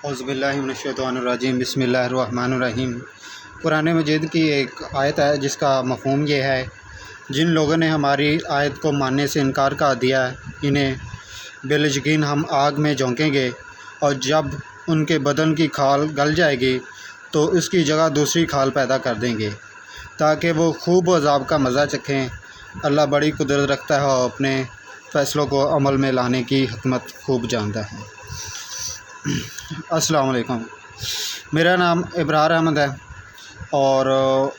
औज़ुबिल्लाहिमिनश्शैतानिर्रजीम बिस्मिल्लाहिर्रहमानिर्रहीम। कुरान मजीद की एक आयत है जिसका मफ़हूम ये है, जिन लोगों ने हमारी आयत को मानने से इनकार कर दिया इन्हें बेयकीन हम आग में झोंकेंगे और जब उनके बदन की खाल गल जाएगी तो उसकी जगह दूसरी खाल पैदा कर देंगे ताकि वो खूब अज़ाब का मज़ा चखें। अल्लाह बड़ी कुदरत रखता है और अपने फ़ैसलों को अमल में लाने की हिकमत खूब जानता है। अस्सलाम वालेकुम। मेरा नाम इब्रार अहमद है और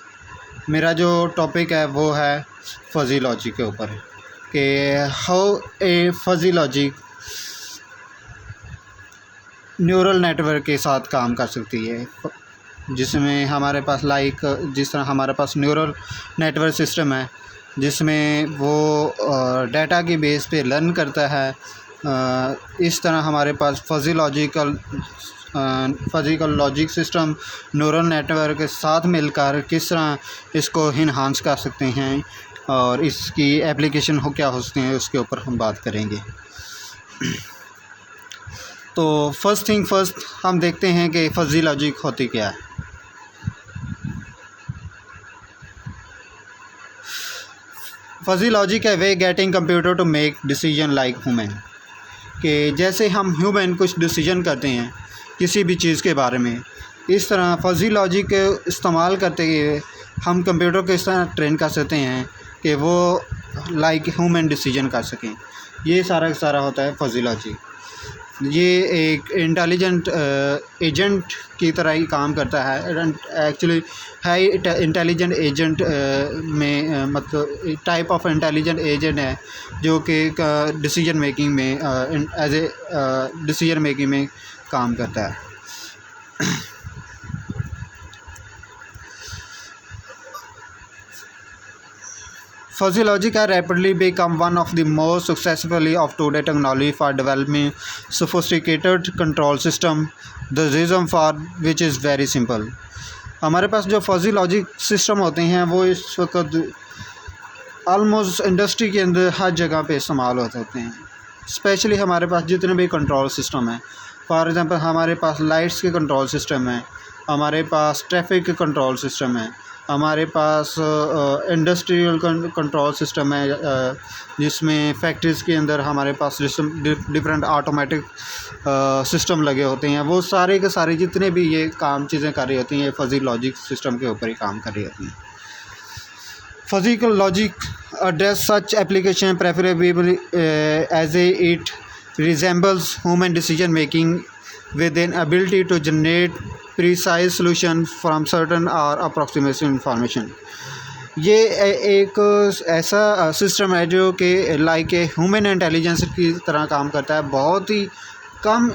मेरा जो टॉपिक है वो है फ़ज़ी लॉजिक के ऊपर कि how a fuzzy logic neural network के साथ काम कर सकती है, जिसमें हमारे पास जिस तरह हमारे पास न्यूरल नेटवर्क सिस्टम है जिसमें वो डाटा की बेस पे लर्न करता है, इस तरह हमारे पास फ़ज़िकल लॉजिक सिस्टम न्यूरल नेटवर्क के साथ मिलकर किस तरह इसको इन्हांस कर सकते हैं और इसकी एप्लीकेशन क्या हो सकती हैं उसके ऊपर हम बात करेंगे। तो फर्स्ट थिंग फर्स्ट हम देखते हैं कि फ़ज़ी लॉजिक होती क्या है। फ़ज़ी लॉजिक है we getting computer to make decision like human, कि जैसे हम ह्यूमन कुछ डिसीजन करते हैं किसी भी चीज़ के बारे में, इस तरह फ़ज़ी लॉजिक इस्तेमाल करते हुए हम कंप्यूटर को इस तरह ट्रेन कर सकते हैं कि वो लाइक ह्यूमन डिसीजन कर सकें। ये सारा का सारा होता है फ़ज़ी लॉजिक। ये एक इंटेलिजेंट एजेंट की तरह ही काम करता है। एक्चुअली हाई इंटेलिजेंट एजेंट में मतलब टाइप ऑफ इंटेलिजेंट एजेंट है जो कि डिसीजन मेकिंग में एज ए डिसीजन मेकिंग में काम करता है। Fuzzy logic has rapidly become one of the most successfully of today technology for developing sophisticated control system. The reason for which is very simple. हमारे पास जो fuzzy logic system होते हैं वो इस वक्त आलमोस्ट इंडस्ट्री के अंदर हर जगह पे इस्तेमाल होते हैं। स्पेशली हमारे पास जितने भी कंट्रोल सिस्टम हैं, फॉर एग्ज़ाम्पल हमारे पास लाइट्स के कंट्रोल सिस्टम है, हमारे पास ट्रैफिक के कंट्रोल सिस्टम है, हमारे पास इंडस्ट्रियल कंट्रोल सिस्टम है जिसमें फैक्ट्रीज़ के अंदर हमारे पास डिफरेंट ऑटोमेटिक सिस्टम लगे होते हैं। वो सारे के सारे जितने भी ये चीज़ें कर रही होती हैं फ़ज़ी लॉजिक सिस्टम के ऊपर ही काम कर रही होती हैं। फ़ज़िकल logic address such application preferably as it resembles human decision making with an ability to generate precise solution from certain or approximate information। ये एक ऐसा सिस्टम है जो कि लाइक ए ह्यूमन इंटेलिजेंस की तरह काम करता है। बहुत ही कम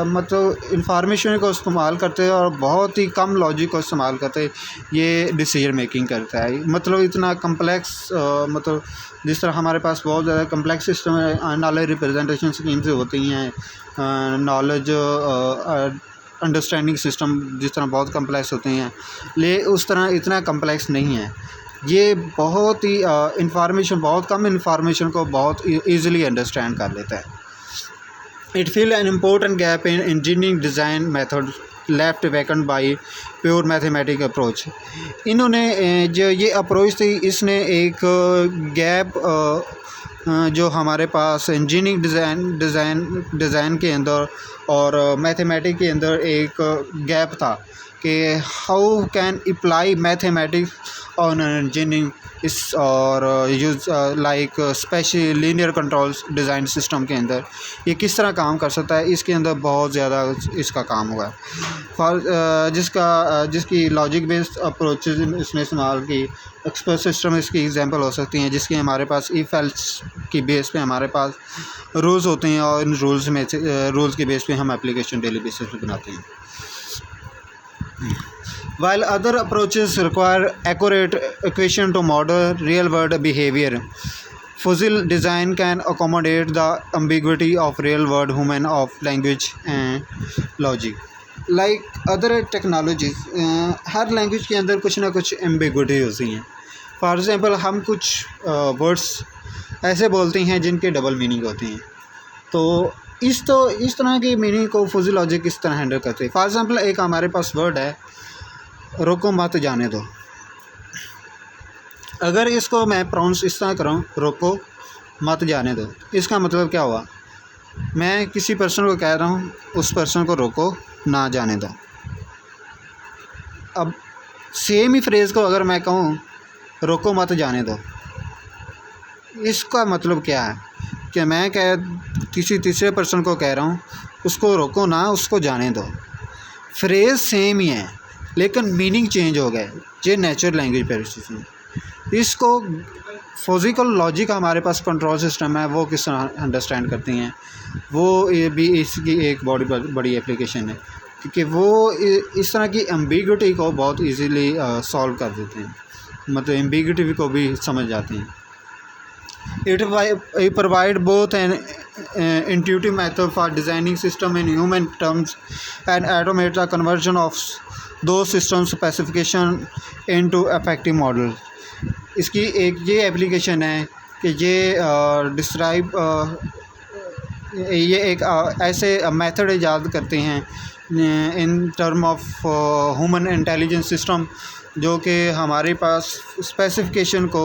मतलब इंफॉर्मेशन को इस्तेमाल करते हैं और बहुत ही कम लॉजिक को इस्तेमाल करते ये डिसीजन मेकिंग करता है। मतलब इतना कम्प्लेक्स मतलब जिस तरह हमारे पास बहुत ज़्यादा कम्प्लेक्स सिस्टम है, नॉलेज रिप्रेजेंटेशन स्कीम्स होती हैं, नॉलेज अंडरस्टैंडिंग सिस्टम जिस तरह बहुत कम्प्लेक्स होते हैं, उस तरह इतना कम्प्लेक्स नहीं है। ये बहुत ही बहुत कम इंफॉर्मेशन को बहुत ईज़िली अंडरस्टैंड कर लेता है। It fills an important gap in engineering design method left vacant by pure mathematical approach। इन्होंने जो ये अप्रोच थी इसने एक गैप जो हमारे पास इंजीनियरिंग डिज़ाइन के अंदर और मैथमेटिक्स के अंदर एक गैप था कि how can apply mathematics on engineering इस और use like special linear control design system के अंदर ये किस तरह काम कर सकता है। इसके अंदर बहुत ज़्यादा इसका काम हुआ है जिसकी लॉजिक बेस्ड अप्रोचेस इसने इस्तेमाल की। एक्सपर्ट सिस्टम इसकी एग्जांपल हो सकती हैं जिसके हमारे पास इफ़ एल्स की बेस पे हमारे पास रूल्स होते हैं और इन रूल्स के बेस पे हम एप्लीकेशन डेली बेसिस पे बनाते हैं। While other approaches require accurate equation to model real-world behavior, fuzzy design can accommodate the ambiguity of real-world human of language and logic. Like other technologies, her language के अंदर कुछ ना कुछ ambiguity होती हैं। फॉर एग्ज़ाम्पल हम कुछ words ऐसे बोलते हैं जिनके डबल मीनिंग होते हैं, तो इस तरह की मीनिंग को फजी लॉजिक किस तरह हैंडल करते हैं। फॉर एग्ज़ाम्पल एक हमारे पास वर्ड है रोको मत जाने दो। अगर इसको मैं प्रोनाउंस इस तरह करूँ रोको मत जाने दो, इसका मतलब क्या हुआ, मैं किसी पर्सन को कह रहा हूँ उस पर्सन को रोको ना जाने दो। अब सेम ही फ्रेज़ को अगर मैं कहूँ रोको मत जाने दो, इसका मतलब क्या है कि मैं किसी तीसरे पर्सन को कह रहा हूँ उसको रोको ना, उसको जाने दो। फ्रेज़ सेम ही है लेकिन मीनिंग चेंज हो गया। ये नेचुरल लैंग्वेज प्रोसेसिंग, इसको फिज़िकल लॉजिक हमारे पास कंट्रोल सिस्टम है वो किस तरह अंडरस्टैंड करती हैं, वो ये भी इसकी एक बड़ी एप्लीकेशन है, क्योंकि वो इस तरह की एम्बिग्यूटी को बहुत इजीली सॉल्व कर देते हैं, मतलब एम्बिग्यूटी को भी समझ जाते हैं। It provide both an intuitive method for designing system in human terms and automate the conversion of those system specification into effective model। इसकी एक ये एप्लीकेशन है कि ये एक ऐसे मेथड ईजाद करते हैं in term of human intelligence system, जो कि हमारे पास स्पेसिफिकेशन को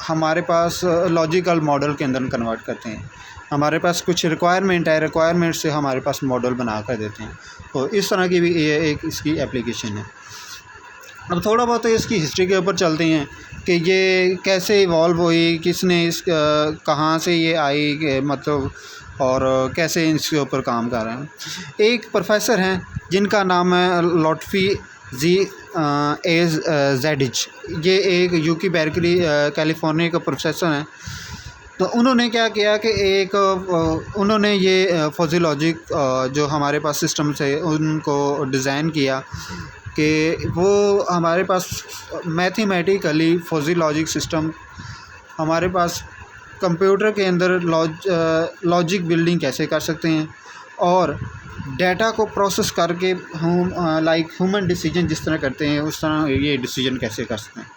हमारे पास लॉजिकल मॉडल के अंदर कन्वर्ट करते हैं। हमारे पास कुछ रिक्वायरमेंट है, रिक्वायरमेंट से हमारे पास मॉडल बना कर देते हैं। तो इस तरह की भी ये एक इसकी एप्लीकेशन है। अब थोड़ा बहुत इसकी हिस्ट्री के ऊपर चलते हैं कि ये कैसे इवॉल्व हुई, किसने इस कहाँ से ये आई, मतलब और कैसे इसके ऊपर काम कर रहे हैं। एक प्रोफेसर हैं जिनका नाम है लॉटफी जी ज़ेडिच। ये एक यूकी बेर्कली कैलिफोर्निया का प्रोफेसर हैं। तो उन्होंने क्या किया कि उन्होंने ये फजी लॉजिक जो हमारे पास सिस्टम से उनको डिज़ाइन किया कि वो हमारे पास मैथमेटिकली फजी लॉजिक सिस्टम हमारे पास कंप्यूटर के अंदर लॉजिक बिल्डिंग कैसे कर सकते हैं और डाटा को प्रोसेस करके हम लाइक ह्यूमन डिसीजन जिस तरह करते हैं उस तरह ये डिसीजन कैसे कर सकते हैं।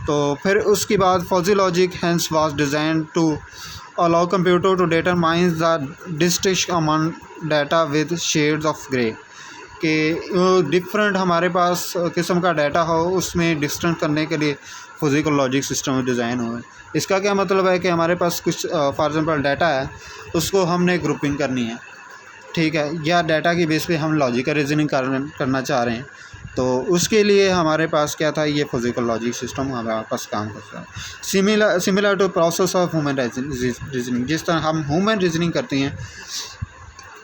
तो फिर उसके बाद fuzzy logic hence was designed to allow computer to determine the distinction among data with shades of grey, कि डिफरेंट हमारे पास किस्म का डाटा हो उसमें डिस्टिंक्शन करने के लिए फिज़िकल लॉजिक सिस्टम डिज़ाइन हुए। इसका क्या मतलब है कि हमारे पास कुछ फॉर एग्ज़ाम्पल डाटा है, उसको हमने ग्रुपिंग करनी है, ठीक है, या डाटा की बेस पे हम लॉजिकल रीजनिंग करना चाह रहे हैं, तो उसके लिए हमारे पास क्या था, ये फिज़िकल लॉजिक सिस्टम हमारे पास काम करता है। Similar to process of human reasoning, जिस तरह हम ह्यूमन रीजनिंग करते हैं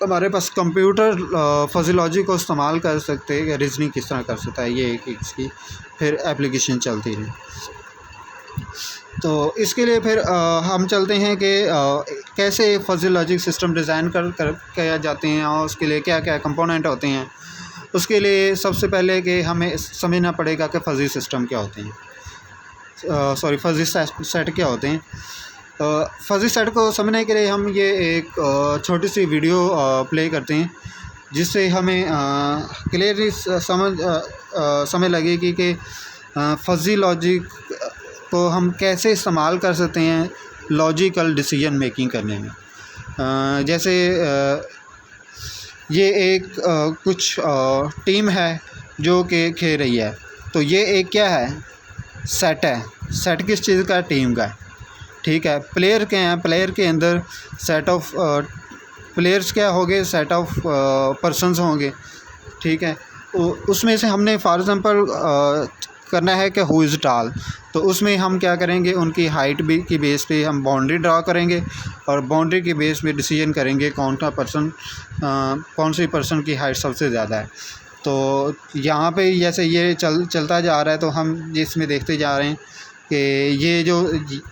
हमारे पास कंप्यूटर फजी लॉजिक को इस्तेमाल कर सकते हैं, रीजनिंग किस तरह कर सकता है, ये एक इसकी फिर एप्लीकेशन चलती रही। तो इसके लिए फिर हम चलते हैं कि कैसे फजी लॉजिक सिस्टम डिज़ाइन कर किया जाते हैं और उसके लिए क्या क्या कंपोनेंट होते हैं। उसके लिए सबसे पहले कि हमें समझना पड़ेगा कि फजी सिस्टम क्या होते हैं, फजी सेट क्या होते हैं। फजी सेट को समझने के लिए हम ये एक छोटी सी वीडियो प्ले करते हैं जिससे हमें क्लियरली समझ लगेगी कि फजी लॉजिक को हम कैसे इस्तेमाल कर सकते हैं लॉजिकल डिसीजन मेकिंग करने में। जैसे ये एक कुछ टीम है जो कि खेल रही है, तो ये एक क्या है, सेट है। सेट किस चीज़ का, टीम का है, ठीक है। प्लेयर क्या हैं, प्लेयर के अंदर सेट ऑफ प्लेयर्स क्या होंगे, सेट ऑफ पर्सन्स होंगे, ठीक है। उसमें से हमने फॉर एग्ज़ाम्पल करना है कि हु इज़ टॉल, तो उसमें हम क्या करेंगे, उनकी हाइट भी की बेस पे हम बाउंड्री ड्रा करेंगे और बाउंड्री के बेस पे डिसीजन करेंगे कौन सी पर्सन की हाइट सबसे ज़्यादा है। तो यहाँ पे जैसे ये चलता जा रहा है, तो हम जिसमें देखते जा रहे हैं कि ये जो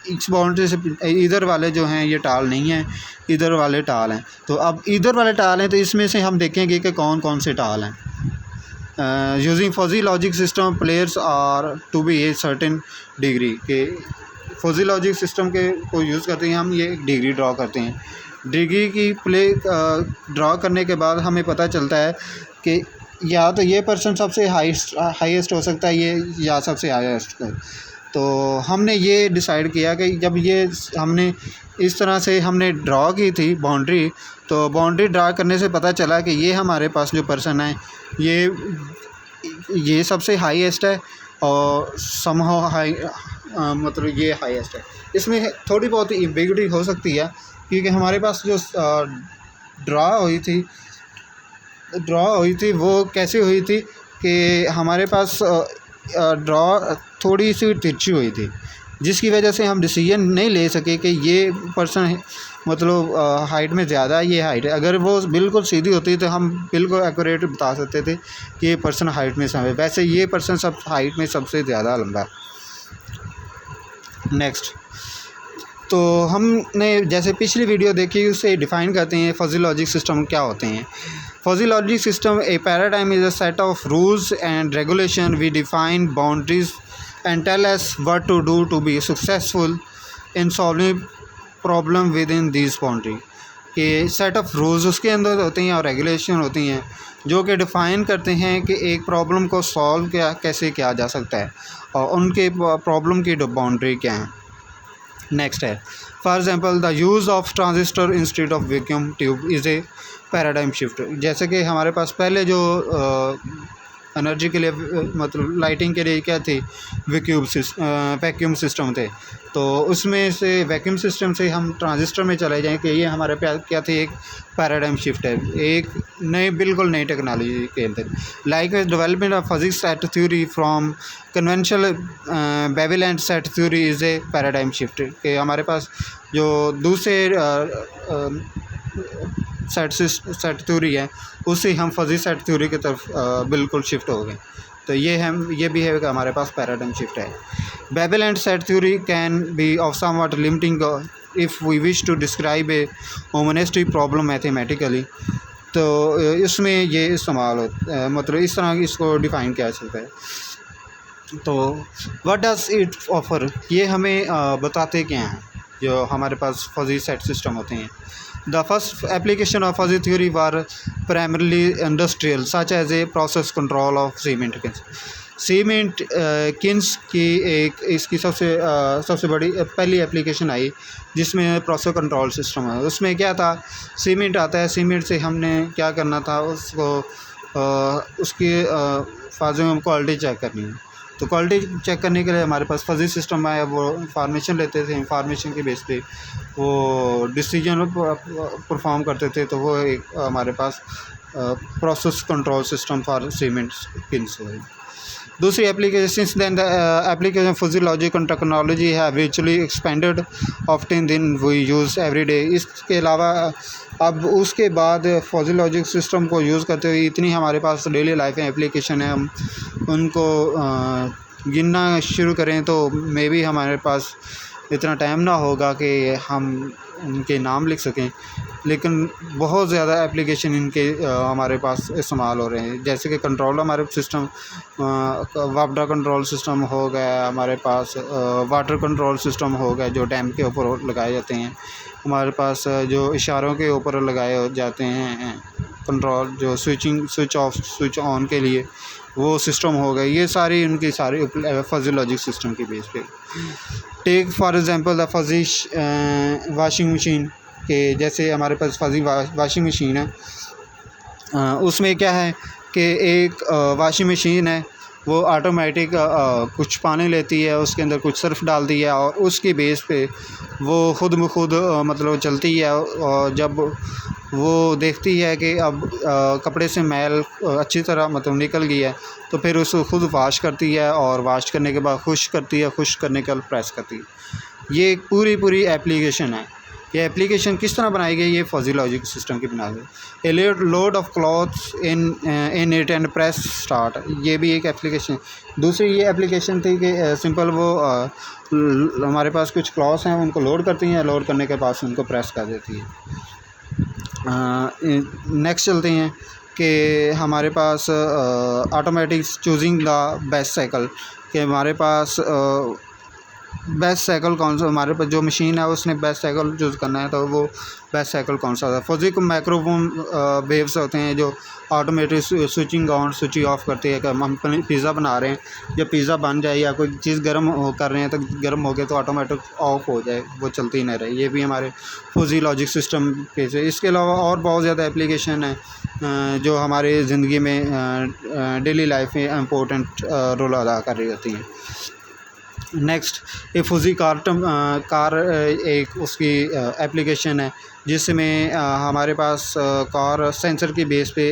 इस बाउंड्री से इधर वाले जो हैं ये टाल नहीं हैं, इधर वाले टाल हैं। तो अब इधर वाले टाल हैं, तो इसमें से हम देखेंगे कि कौन कौन से टाल हैं। Using fuzzy logic system players are to be a certain degree, के फजी लॉजिक सिस्टम के को यूज़ करते हैं हम, ये एक डिग्री ड्रा करते हैं। डिग्री की ड्रा करने के बाद हमें पता चलता है कि या तो ये पर्सन सबसे हाईएस्ट हो सकता है, ये या सबसे हाईएस्ट। तो हमने ये डिसाइड किया कि जब ये हमने इस तरह से हमने ड्रॉ की थी बाउंड्री, तो बाउंड्री ड्रा करने से पता चला कि ये हमारे पास जो पर्सन है ये सबसे हाईएस्ट है और समहाउ हाई मतलब ये हाईएस्ट है। इसमें थोड़ी बहुत एम्बिग्यूटी हो सकती है क्योंकि हमारे पास जो ड्रा हुई थी वो कैसे हुई थी कि हमारे पास ड्रॉ थोड़ी सी तिरछी हुई थी, जिसकी वजह से हम डिसीजन नहीं ले सके कि ये पर्सन मतलब हाइट में ज़्यादा ये हाइट है। अगर वो बिल्कुल सीधी होती तो हम बिल्कुल एक्यूरेट बता सकते थे कि ये पर्सन हाइट में समय, वैसे ये पर्सन सब हाइट में सबसे ज़्यादा लंबा है। नेक्स्ट, तो हमने जैसे पिछली वीडियो देखी उसे डिफ़ाइन करते हैं फजी लॉजिक सिस्टम क्या होते हैं। Fuzzy logic system a paradigm is a set of rules and regulation we define boundaries and tell us what to do to be successful in solving problem within these boundary। कि set of rules उसके अंदर होते हैं और regulation होती हैं जो कि डिफ़ाइन करते हैं कि एक प्रॉब्लम को सॉल्व कैसे किया जा सकता है और उनके प्रॉब्लम की बाउंड्री क्या है। नेक्स्ट है for example the use of transistor instead of vacuum tube is a paradigm shift. जैसे कि हमारे पास पहले जो एनर्जी के लिए मतलब लाइटिंग के लिए क्या थी वैक्यूम सिस्टम थे, तो उसमें से वैक्यूम सिस्टम से हम ट्रांजिस्टर में चले जाएँ कि ये हमारे पास क्या थी एक पैराडाइम शिफ्ट है, एक बिल्कुल नई टेक्नोलॉजी के अंदर। Like development of physics set theory from conventional bivalent set theory is a paradigm shift. कि हमारे पास जो दूसरे सेट थ्योरी है उससे हम फजी सेट थ्योरी की तरफ बिल्कुल शिफ्ट हो गए। तो ये भी है कि हमारे पास पैराडाइम शिफ्ट है। Bivalent set theory can be of somewhat limiting if we wish to describe a humanistic problem mathematically. तो इसमें ये इस्तेमाल हो मतलब इस तरह इसको डिफ़ाइन किया जाता है। तो व्हाट डज इट ऑफर, ये हमें बताते क्या हैं जो हमारे पास फजी सेट सिस्टम होते हैं। The first application of fuzzy theory were primarily industrial, such as a process control of cement kilns। Cement Keynes की इसकी सबसे बड़ी पहली एप्लीकेशन आई जिसमें प्रोसेस कंट्रोल सिस्टम है। उसमें क्या था, सीमेंट आता है, सीमेंट से हमने क्या करना था, उसको उसकी फाज़ों में क्वालिटी चेक करनी है। तो क्वालिटी चेक करने के लिए हमारे पास फजी सिस्टम आया, वो इंफॉर्मेशन लेते थे, इंफॉर्मेशन के बेस पे वो डिसीजन परफॉर्म करते थे। तो वो एक हमारे पास process control system for cement kilns है। दूसरी application than the application fuzzy logic and technology have virtually expanded often in we use every day. इसके अलावा अब उसके बाद फजी लॉजिक सिस्टम को यूज़ करते हुए इतनी हमारे पास डेली लाइफ में एप्लीकेशन है, हम उनको गिनना शुरू करें तो मे बी हमारे पास इतना टाइम ना होगा कि हम उनके नाम लिख सकें, लेकिन बहुत ज़्यादा एप्लीकेशन इनके हमारे पास इस्तेमाल हो रहे हैं। जैसे कि कंट्रोल हमारे सिस्टम वापडा कंट्रोल सिस्टम हो गया, हमारे पास वाटर कंट्रोल सिस्टम हो गया जो डैम के ऊपर लगाए जाते हैं, हमारे पास जो इशारों के ऊपर लगाए जाते हैं कंट्रोल, जो स्विच ऑफ स्विच ऑन के लिए वो सिस्टम हो गए। ये सारी उनकी सारी फजी लॉजिक सिस्टम की बेस पे। Take for example the fuzzy washing machine के, जैसे हमारे पास फजी वाशिंग मशीन है, उसमें क्या है कि एक वाशिंग मशीन है, वो ऑटोमेटिक कुछ पानी लेती है, उसके अंदर कुछ सर्फ डाल दिया और उसके बेस पे वो ख़ुद ब खुद मतलब चलती है। और जब वो देखती है कि अब कपड़े से मैल अच्छी तरह मतलब निकल गई है, तो फिर उसको खुद वाश करती है और वाश करने के बाद खुश करती है, खुश करने के बाद प्रेस करती है। ये एक पूरी एप्लीकेशन है। ये एप्लीकेशन किस तरह बनाई गई, ये फजी लॉजिक सिस्टम की बनाई गई। A load of clothes in it and press start, ये भी एक एप्लीकेशन। दूसरी ये एप्लीकेशन थी कि सिंपल वो हमारे पास कुछ क्लॉथ्स हैं, उनको लोड करती हैं, लोड करने के बाद उनको प्रेस कर देती है। नेक्स्ट चलते हैं कि हमारे पास automatic choosing the best cycle, कि हमारे पास बेस्ट साइकिल कौन सा हमारे पास जो मशीन है उसने बेस्ट साइकिल चूज़ करना है, तो वो बेस्ट साइकिल कौन सा है। फिजिक माइक्रोफोन वेव्स होते हैं जो automatic switching on switching off करते हैं। कि हम पिज़्ज़ा बना रहे हैं, जब पिज़्ज़ा बन जाए या कोई चीज़ गर्म कर रहे हैं तो गर्म हो गया तो ऑटोमेटिक ऑफ हो जाए, वो चलती ही नहीं रहे। ये भी हमारे फिजियोलॉजिक सिस्टम के से। इसके अलावा और बहुत ज़्यादा एप्लीकेशन है जो हमारे ज़िंदगी में डेली लाइफ में इम्पोर्टेंट रोल अदा कर रही होती हैं। नेक्स्ट ए फुजी कार एक उसकी एप्लीकेशन है जिसमें हमारे पास कार सेंसर की बेस पे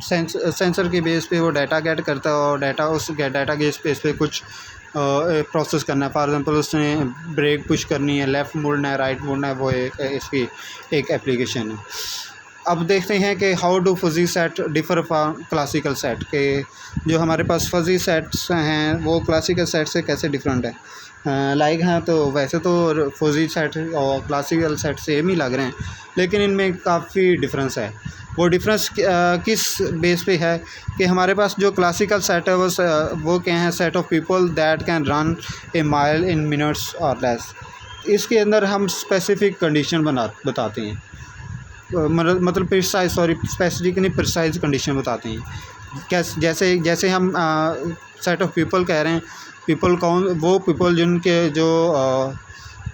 सेंसर के बेस पे वो डाटा गेट करता है और डाटा उस डाटा के बेस पे कुछ प्रोसेस करना है। फॉर एग्जांपल उसने ब्रेक पुश करनी है, लेफ़्ट मुड़ना है, राइट मुड़ना है, वो इसकी एक एप्लीकेशन है। अब देखते हैं कि how do fuzzy set differ from classical set, के जो हमारे पास फजी सेट्स हैं वो क्लासिकल सेट से कैसे डिफरेंट है। लाइक हैं तो वैसे तो फजी सेट और क्लासिकल सेट सेम ही लग रहे हैं, लेकिन इनमें काफ़ी डिफरेंस है। वो डिफरेंस किस बेस पे है कि हमारे पास जो क्लासिकल सेट है वो क्या है, set of people that can run A mile in minutes और लेस। इसके अंदर हम स्पेसिफिक कंडीशन बताते हैं, मतलब स्पेसिफिक नहीं, प्रिसाइज कंडीशन बताते हैं। जैसे हम सेट ऑफ पीपल कह रहे हैं, पीपल कौन, वो पीपल जिनके जो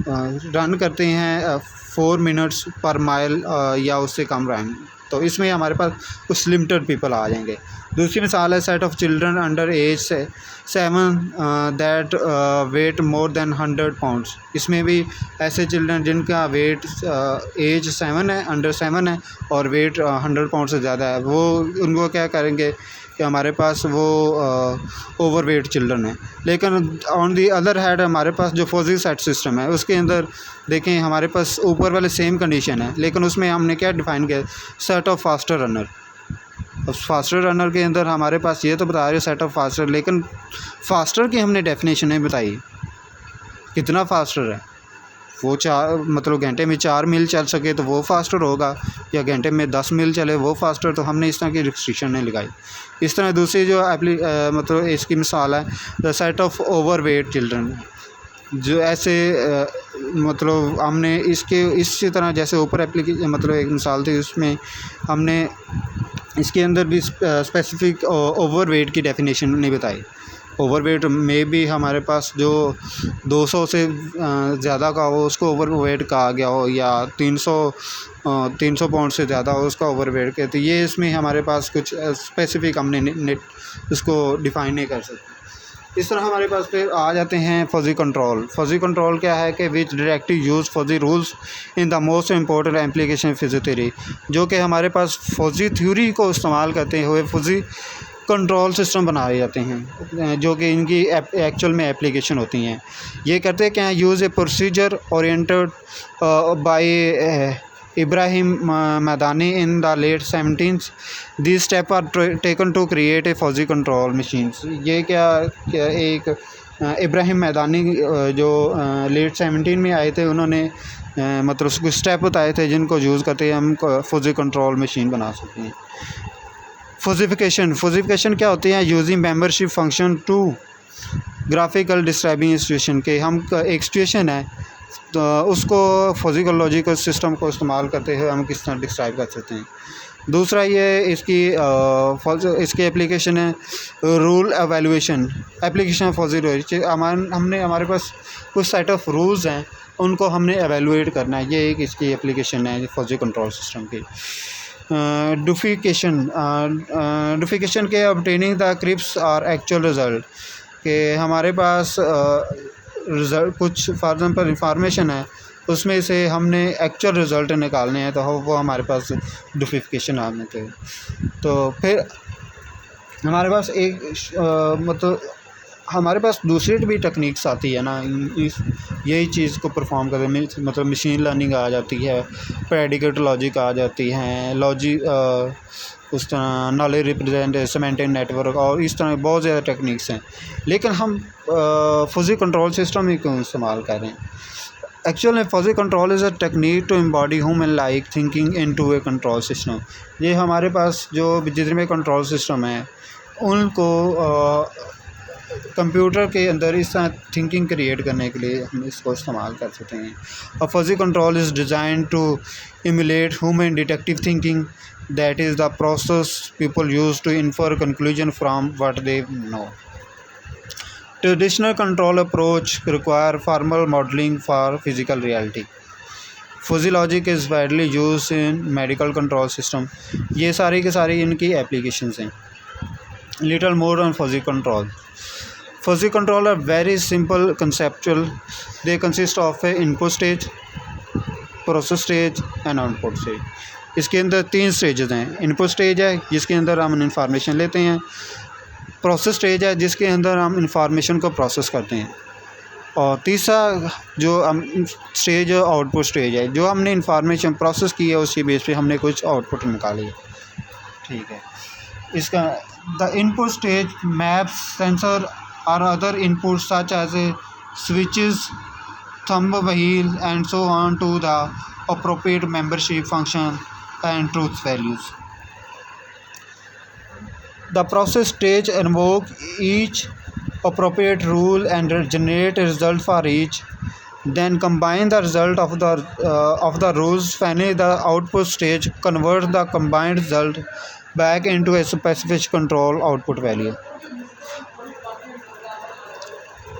रन करते हैं 4 मिनट्स पर माइल या उससे कम रन, तो इसमें हमारे पास कुछ लिमिटेड पीपल आ जाएंगे। दूसरी मिसाल है set of children under age 7 that weight more than 100 pounds. इसमें भी ऐसे चिल्ड्रन जिनका वेट एज 7 है, अंडर 7 है और वेट 100 पाउंड से ज़्यादा है, वो उनको क्या करेंगे कि हमारे पास वो ओवर वेट चिल्ड्रन है। लेकिन ऑन दी अदर हैंड हमारे पास जो फॉजी सेट सिस्टम है उसके अंदर देखें हमारे पास ऊपर वाले सेम कंडीशन है, लेकिन उसमें हमने क्या डिफ़ाइन किया, सेट ऑफ फास्टर रनर। उस फास्टर रनर के अंदर हमारे पास ये तो बता रहे सेट ऑफ फास्टर, लेकिन फास्टर की हमने डेफिनेशन नहीं बताई कितना फास्टर है। वो 4 मतलब घंटे में 4 मील चल सके तो वो फास्टर होगा, या घंटे में 10 मील चले वो फास्टर, तो हमने इस तरह की रिस्ट्रिक्शन नहीं लगाई। इस तरह दूसरी जो मतलब इसकी मिसाल है the set of over weight children, जो ऐसे मतलब हमने इसी तरह जैसे ऊपर मतलब एक मिसाल थी उसमें हमने इसके अंदर भी स्पेसिफिक ओवर वेट की डेफिनेशन नहीं बताई। ओवर वेट में भी हमारे पास जो 200 से ज़्यादा का हो उसको ओवर वेट कहा गया हो, या 300 पाउंड से ज़्यादा हो उसका ओवर वेट कहते, ये इसमें हमारे पास कुछ स्पेसिफिक हमने उसको डिफ़ाइन नहीं कर सकते। इस तरह हमारे पास फिर आ जाते हैं फजी कंट्रोल। फजी कंट्रोल क्या है कि विच directly use fuzzy rules in the most important application Fiji theory, जो कि हमारे पास फजी थ्योरी को इस्तेमाल करते हुए फजी कंट्रोल सिस्टम बनाए जाते हैं, जो कि इनकी एक्चुअल में एप्लीकेशन होती हैं। ये करते क्या हैं, use a procedure oriented by Ebrahim Mamdani in the late 17th। This step are taken to create a fuzzy control machines. ये क्या एक इब्राहिम मैदानी जो लेट 17 में आए थे, उन्होंने मतलब कुछ स्टेप बताए थे जिनको यूज़ करते हम फॉजी कंट्रोल मशीन बना सकते हैं। फोजिफिकेशन क्या होती है, using membership function to graphical describing situation के, हम एक सिचुएशन है तो उसको फिजिकल लॉजिकल सिस्टम को इस्तेमाल करते हुए हम किस तरह डिस्क्राइब कर सकते हैं। दूसरा ये इसकी एप्लीकेशन है रूल एवेलुएशन, एप्लीकेशन फॉजी हमने हमारे पास कुछ सेट ऑफ रूल्स हैं उनको हमने एवेलुएट करना है, ये एक इसकी एप्लीकेशन है फॉजी कंट्रोल सिस्टम की। डुफिकेशन के ऑब्टेनिंग द क्रिप्स और एक्चुअल रिज़ल्ट, के हमारे पास रिज़ल्ट कुछ फॉर एग्जांपल इंफॉर्मेशन है उसमें से हमने एक्चुअल रिज़ल्ट निकालने हैं, तो वो हमारे पास डुफिकेशन आने थे। तो फिर हमारे पास एक मतलब हमारे पास दूसरी भी टेक्निक्स आती है ना, यही चीज़ को परफॉर्म करते, मतलब मशीन लर्निंग आ जाती है, प्रेडिकेट लॉजिक आ जाती हैं, उस तरह नॉलेज रिप्रेजेंटेशन नेटवर्क, और इस तरह बहुत ज़्यादा टेक्निक्स हैं। लेकिन हम फजी कंट्रोल सिस्टम ही क्यों इस्तेमाल कर रहे हैं? एक्चुअल में fuzzy control is a technique to embody human like thinking into a control system. ये हमारे पास जो जितने भी कंट्रोल सिस्टम हैं उनको कंप्यूटर के अंदर इस तरह थिंकिंग क्रिएट करने के लिए हम इसको इस्तेमाल कर सकते हैं। A fuzzy control is design to emulate human deductive thinking, that is the process people use to infer conclusion from what they know. Traditional control approach require formal modelling for physical reality. Fuzzy logic is widely use in medical control system. ये सारी के सारी इनकी applications हैं। Little more on fuzzy control. Fuzzy control are very simple conceptual. They consist of a input stage, process stage and output stage. इसके अंदर 3 stages हैं। Input stage है जिसके अंदर हम इंफॉर्मेशन लेते हैं, प्रोसेस स्टेज है जिसके अंदर हम इंफॉर्मेशन को प्रोसेस करते हैं, और तीसरा जो हम स्टेज आउटपुट स्टेज है, जो हमने इंफॉर्मेशन प्रोसेस की है उसकी बेस पे हमने कुछ आउटपुट निकाली है। ठीक है, इसका the input stage maps sensor or other inputs such as switches, thumb wheel and so on to the appropriate membership function and truth values. The process stage invoke each appropriate rule and generate a result for each, then combine the result of the rules. Finally the output stage converts the combined result back into a specific control output value.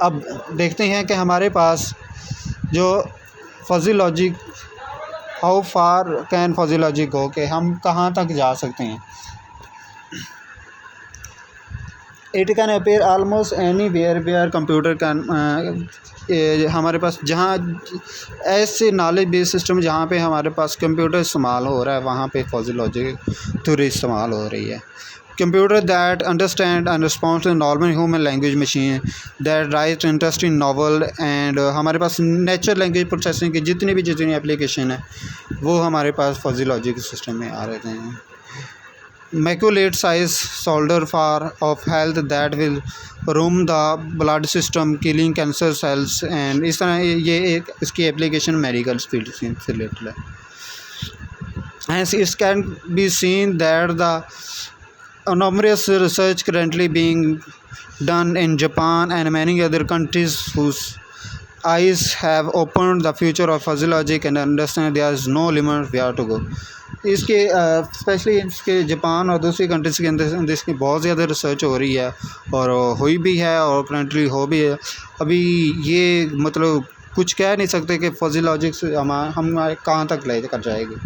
अब देखते हैं कि हमारे पास जो fuzzy logic, how far can fuzzy logic go, कि हम कहाँ तक जा सकते हैं। It can appear almost anywhere computer can, हमारे पास जहाँ ऐसे नॉलेज बेस्ड सिस्टम जहाँ पे हमारे पास कंप्यूटर इस्तेमाल हो रहा है वहाँ पे फजी लॉजिक थ्योरी इस्तेमाल हो रही है। Computer that understand and respond to normal human language machine that write interesting novel and हमारे पास नेचुरल लैंग्वेज प्रोसेसिंग की जितनी एप्लीकेशन है वो हमारे पास फजी लॉजिक सिस्टम में आ रहे हैं। Maculate size soldier for of health that will roam the blood system killing cancer cells and इस तरह ये एक इसकी एप्लीकेशन मेडिकल फील्ड से रिलेटेड है। Hence it can be seen that the numerous research currently being done in Japan and many other countries whose eyes have opened the future of fuzzy logic and understand there is no limit where to go. इसके specially इसके Japan और दूसरी countries के अंदर इसकी बहुत ज़्यादा research हो रही है और हुई भी है और करंटली हो भी है। अभी ये मतलब कुछ कह नहीं सकते कि फजी लॉजिक से हमारे कहाँ तक ले कर जाएगी,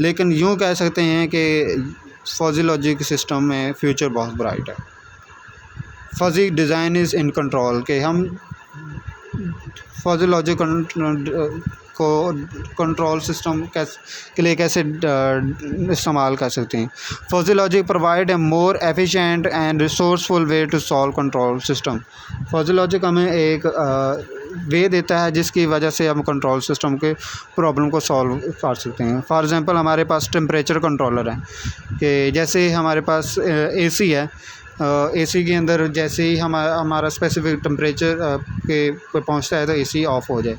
लेकिन यूँ कह सकते हैं कि फजी लॉजिक सिस्टम में फ्यूचर बहुत ब्राइट है। Fuzzy design is in control, के हम फजी लॉजिक को कंट्रोल सिस्टम के लिए कैसे इस्तेमाल कर सकते हैं। Fuzzy logic provide a more efficient and resourceful way to solve control system. Fuzzy logic हमें एक वे देता है जिसकी वजह से हम कंट्रोल सिस्टम के प्रॉब्लम को सॉल्व कर सकते हैं। फॉर एग्ज़ाम्पल हमारे पास टेम्परेचर कंट्रोलर है कि जैसे हमारे पास एसी है, एसी के अंदर जैसे ही हमारा स्पेसिफिक टेम्परेचर के पहुंचता है तो एसी ऑफ हो जाए,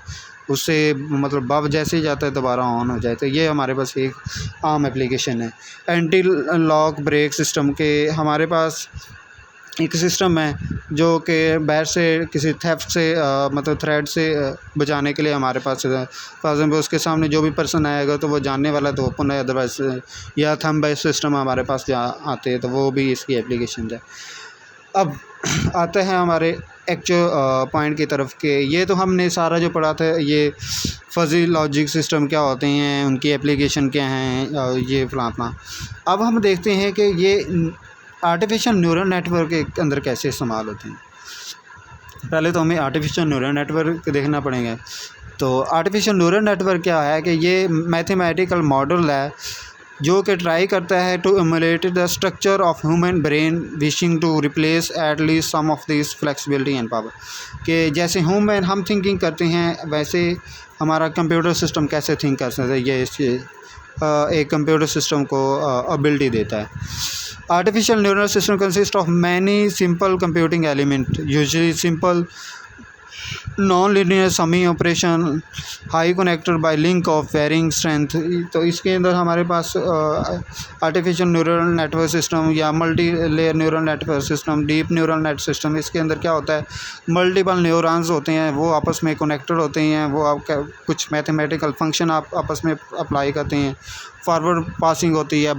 उससे मतलब बल्ब जैसे ही जाता है दोबारा ऑन हो जाए। तो ये हमारे पास एक आम एप्लीकेशन है। एंटी लॉक ब्रेक सिस्टम के हमारे पास एक सिस्टम है जो कि बाहर से किसी थेफ्ट से मतलब थ्रेड से बचाने के लिए हमारे पास फॉर एग्जाम्पल उसके सामने जो भी पर्सन आएगा तो वो जानने वाला तो ओपन है, अदरवाइज या थंब बेस्ड सिस्टम हमारे पास जहाँ आते हैं तो वो भी इसकी एप्लीकेशन है। अब आते हैं हमारे एक्चुअल पॉइंट की तरफ के ये तो हमने सारा जो पढ़ा था ये फजी लॉजिक सिस्टम क्या होते हैं, उनकी एप्लीकेशन क्या हैं, ये फलाना। अब हम देखते हैं कि ये आर्टिफिशियल न्यूरल नेटवर्क के अंदर कैसे इस्तेमाल होते हैं। पहले तो हमें आर्टिफिशियल न्यूरल नेटवर्क देखना पड़ेगा। तो आर्टिफिशियल न्यूरल नेटवर्क क्या है कि ये मैथमेटिकल मॉडल है जो कि ट्राई करता है to emulate the structure of human brain wishing to replace at least some of this flexibility and power. कि जैसे ह्यूमन हम थिंकिंग करते हैं वैसे हमारा कंप्यूटर सिस्टम कैसे थिंक कर सकता है, ये इसके एक कंप्यूटर सिस्टम को एबिलिटी देता है। Artificial neural system consists of many simple computing element, usually simple non linear summing operation, high connected by link of varying strength. तो इसके अंदर हमारे पास आर्टिफिशियल न्यूरल नेटवर्क सिस्टम या multi layer neural network system, deep neural net system, इसके अंदर क्या होता है, मल्टीपल न्यूरॉन्स होते हैं, वो आपस में कनेक्टेड होते हैं, वो आपका कुछ मैथमेटिकल फंक्शन आप आपस में अप्लाई करते हैं, फॉरवर्ड पासिंग होती है,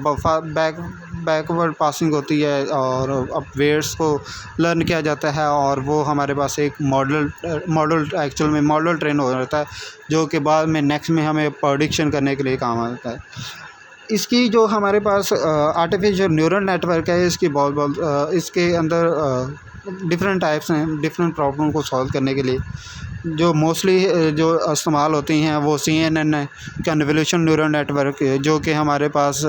बैकवर्ड पासिंग होती है, और अब वेट्स को लर्न किया जाता है, और वो हमारे पास एक मॉडल एक्चुअल में मॉडल ट्रेन हो जाता है, जो कि बाद में नेक्स्ट में हमें प्रेडिक्शन करने के लिए काम आता है। इसकी जो हमारे पास आर्टिफिशियल न्यूरल नेटवर्क है, इसकी बहुत इसके अंदर डिफरेंट टाइप्स हैं डिफरेंट प्रॉब्लम को सॉल्व करने के लिए। जो मोस्टली जो इस्तेमाल होती हैं वो CNN है, कन्वोल्यूशन न्यूरल नेटवर्क, जो कि हमारे पास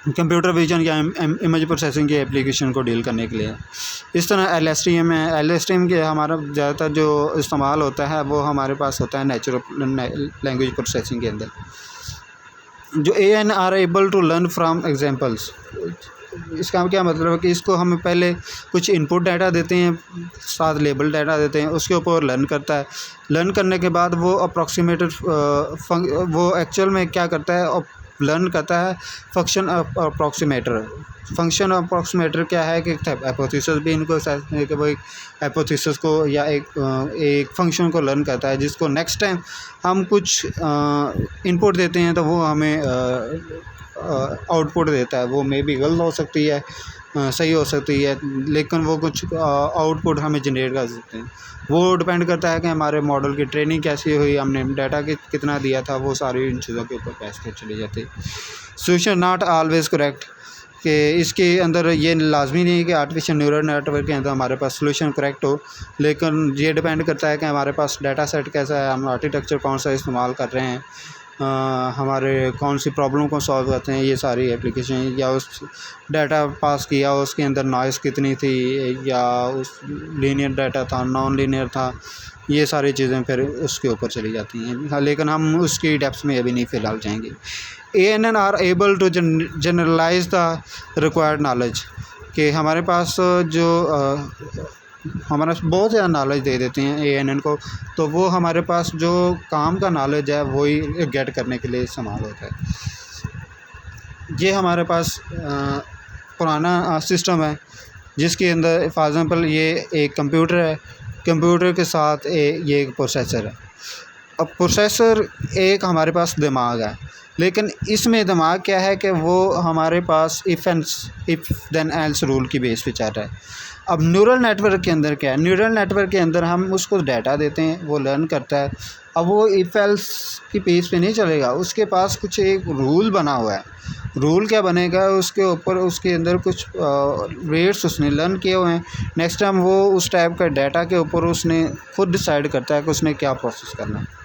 कंप्यूटर विजन या इमेज प्रोसेसिंग की एप्लीकेशन को डील करने के लिए। इस तरह LSTM है, LSTM के हमारा ज़्यादातर जो इस्तेमाल होता है वो हमारे पास होता है नेचुरल लैंग्वेज प्रोसेसिंग के अंदर। जो AN are able to learn from examples, इसका क्या मतलब है कि इसको हम पहले कुछ इनपुट डाटा देते हैं, साथ लेबल डाटा देते हैं, उसके ऊपर लर्न करता है। लर्न करने के बाद वो अप्रॉक्सीमेटेड वो एक्चुअल में क्या करता है, लर्न करता है फंक्शन अप्रॉक्सीमेटर। फंक्शन अप्रॉक्सीमेटर क्या है कि हाइपोथेसिस भी इनको कि वो एक हाइपोथेसिस को या एक फंक्शन को लर्न करता है, जिसको नेक्स्ट टाइम हम कुछ इनपुट देते हैं तो वो हमें आउटपुट देता है। वो मे बी गलत हो सकती है, सही हो सकती है, लेकिन वो कुछ आउटपुट हमें जनरेट कर सकते हैं। वो डिपेंड करता है कि हमारे मॉडल की ट्रेनिंग कैसी हुई, हमने डाटा कितना दिया था, वो सारी इन चीज़ों के ऊपर पैस के चली जाती। सोल्यूशन नॉट ऑलवेज़ करेक्ट, कि इसके अंदर ये लाजमी नहीं है कि आर्टिफिशियल न्यूरल नेटवर्क के अंदर हमारे पास सोल्यूशन करेक्ट हो, लेकिन ये डिपेंड करता है कि हमारे पास डाटा सेट कैसा है, हम आर्किटेक्चर कौन सा इस्तेमाल कर रहे हैं, हमारे कौन सी प्रॉब्लम को सॉल्व करते हैं, ये सारी एप्लीकेशन, या उस डाटा पास किया उसके अंदर नॉइज़ कितनी थी, या उस लीनियर डाटा था, नॉन लीनियर था, ये सारी चीज़ें फिर उसके ऊपर चली जाती हैं। हाँ, लेकिन हम उसकी डेप्थ में अभी नहीं फ़िलहाल जाएंगे। ANN are able to generalize the required knowledge, कि हमारे पास जो हमारा बहुत ज़्यादा नॉलेज दे देते हैं ANN को, तो वो हमारे पास जो काम का नॉलेज है वही गेट करने के लिए इस्तेमाल होता है। ये हमारे पास पुराना सिस्टम है, जिसके अंदर फॉर एग्ज़ाम्पल ये एक कंप्यूटर है, कंप्यूटर के साथ ये एक प्रोसेसर है। अब प्रोसेसर एक हमारे पास दिमाग है, लेकिन इसमें दिमाग क्या है कि वो हमारे पास इफ़ देन एल्स रूल की बेस पे चल रहा है। अब न्यूरल नेटवर्क के अंदर क्या है, न्यूरल नेटवर्क के अंदर हम उसको डाटा देते हैं, वो लर्न करता है। अब वो इफ़ एल्स की बेस पे नहीं चलेगा, उसके पास कुछ एक रूल बना हुआ है। रूल क्या बनेगा, उसके ऊपर उसके अंदर कुछ वेट्स उसने लर्न किए हुए हैं। नेक्स्ट टाइम वो उस टाइप का डाटा के ऊपर उसने खुद डिसाइड करता है कि उसने क्या प्रोसेस करना है।